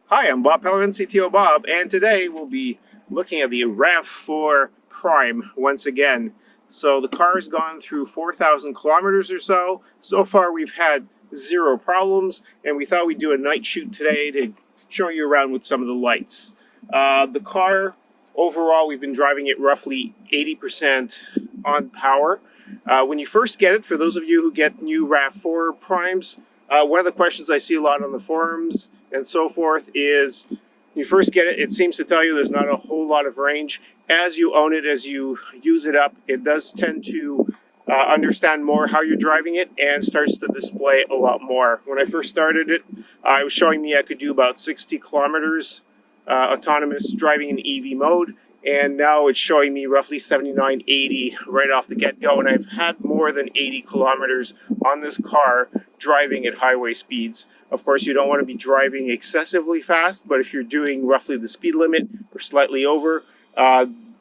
Hi, I'm Bob Pellerin, CTOBOB, and today we'll be looking at the RAV4 Prime once again. So the car's gone through 4,000 kilometers or so. So far we've had zero problems, and we thought we'd do a night shoot today to show you around with some of the lights. The car, overall, we've been driving it roughly 80% on power. When you first get it, for those of you who get new RAV4 Primes, one of the questions I see a lot on the forums and so forth is, when you first get it, it seems to tell you there's not a whole lot of range. As you own it, as you use it up, it does tend to understand more how you're driving it and starts to display a lot more. When I first started it, it was showing me I could do about 60 kilometers autonomous driving in EV mode. And now it's showing me roughly 79, 80 right off the get-go. And I've had more than 80 kilometers on this car driving at highway speeds. Of course, you don't want to be driving excessively fast, but if you're doing roughly the speed limit or slightly over,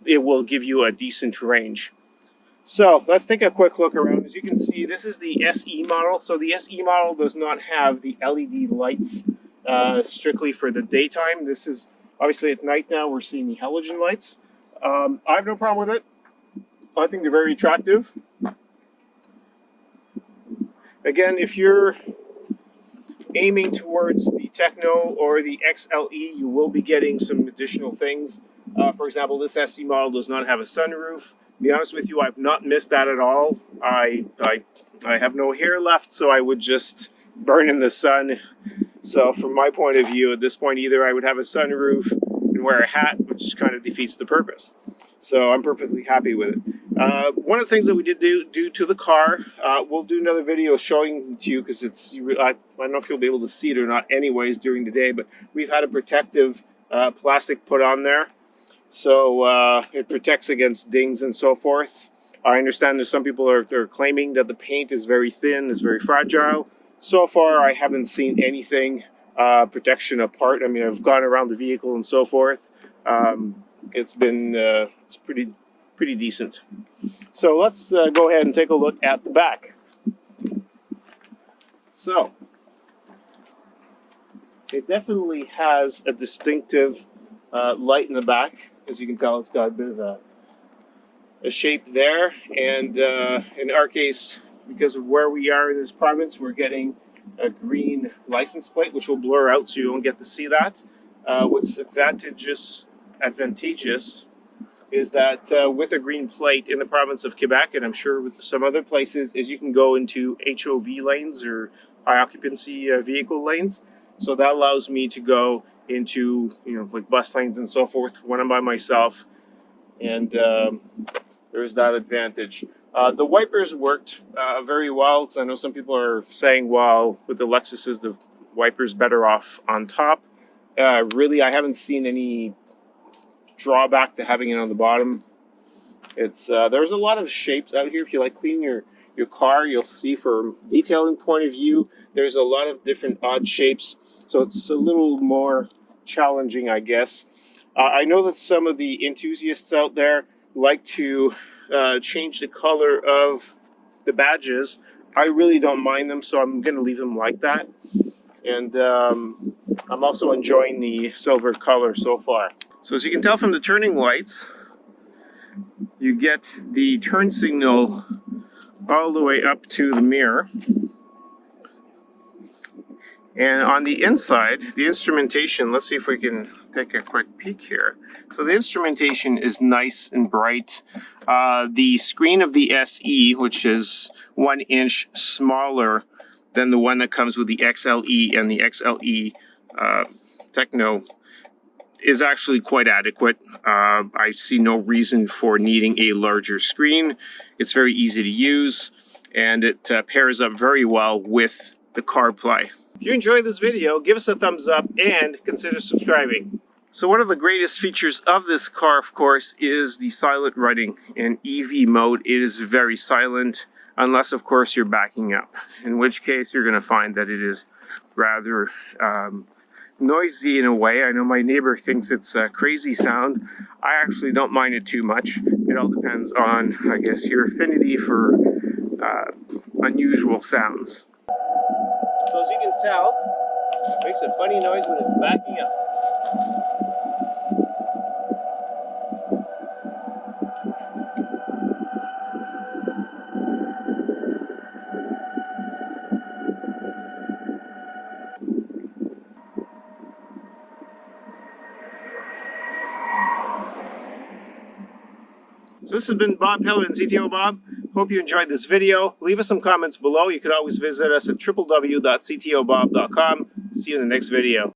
it will give you a decent range. So let's take a quick look around. As you can see, this is the SE model. So the SE model does not have the LED lights strictly for the daytime. This is obviously at night now. We're seeing the halogen lights. I have no problem with it. I think they're very attractive. Again, if you're aiming towards the Techno or the XLE, you will be getting some additional things. For example, this SE model does not have a sunroof. To be honest with you, I've not missed that at all. I have no hair left, so I would just burn in the sun. So from my point of view, at this point, either I would have a sunroof and wear a hat, which kind of defeats the purpose. So I'm perfectly happy with it. One of the things that we did do to the car, we'll do another video showing to you, because it's, I don't know if you'll be able to see it or not anyways during the day, but we've had a protective plastic put on there. So it protects against dings and so forth. I understand that some people are claiming that the paint is very thin, is very fragile. So far, I haven't seen anything protection apart. I mean, I've gone around the vehicle and so forth. It's been it's pretty decent. So let's go ahead and take a look at the back. So it definitely has a distinctive light in the back. As you can tell, it's got a bit of a shape there, and in our case, because of where we are in this province, we're getting a green license plate, which will blur out so you don't get to see that. What's advantageous is that with a green plate in the province of Quebec, and I'm sure with some other places, is you can go into HOV lanes, or high occupancy vehicle lanes. So that allows me to go into, like bus lanes and so forth when I'm by myself, and there's that advantage. The wipers worked very well, because I know some people are saying, well, with the Lexuses, the wipers better off on top. Really, I haven't seen any drawback to having it on the bottom. It's there's a lot of shapes out here. If you like cleaning your car, you'll see from detailing point of view, there's a lot of different odd shapes. So it's a little more challenging, I guess. I know that some of the enthusiasts out there like to change the color of the badges. I really don't mind them, so I'm going to leave them like that. And I'm also enjoying the silver color so far. So as you can tell from the turning lights, you get the turn signal all the way up to the mirror. And on the inside, the instrumentation, let's see if we can take a quick peek here. So the instrumentation is nice and bright. The screen of the SE, which is 1 inch smaller than the one that comes with the XLE and the XLE Techno, is actually quite adequate. I see no reason for needing a larger screen. It's very easy to use, and it pairs up very well with the CarPlay. If you enjoyed this video, give us a thumbs up and consider subscribing. So one of the greatest features of this car, of course, is the silent running. In EV mode, it is very silent, unless, of course, you're backing up, in which case you're going to find that it is rather noisy in a way. I know my neighbor thinks it's a crazy sound. I actually don't mind it too much. It all depends on, I guess, your affinity for unusual sounds. So as you can tell, Makes a funny noise when it's backing up. So this has been Bob Pellerin, CTOBOB. Hope you enjoyed this video. Leave us some comments below. You can always visit us at www.ctobob.com. See you in the next video.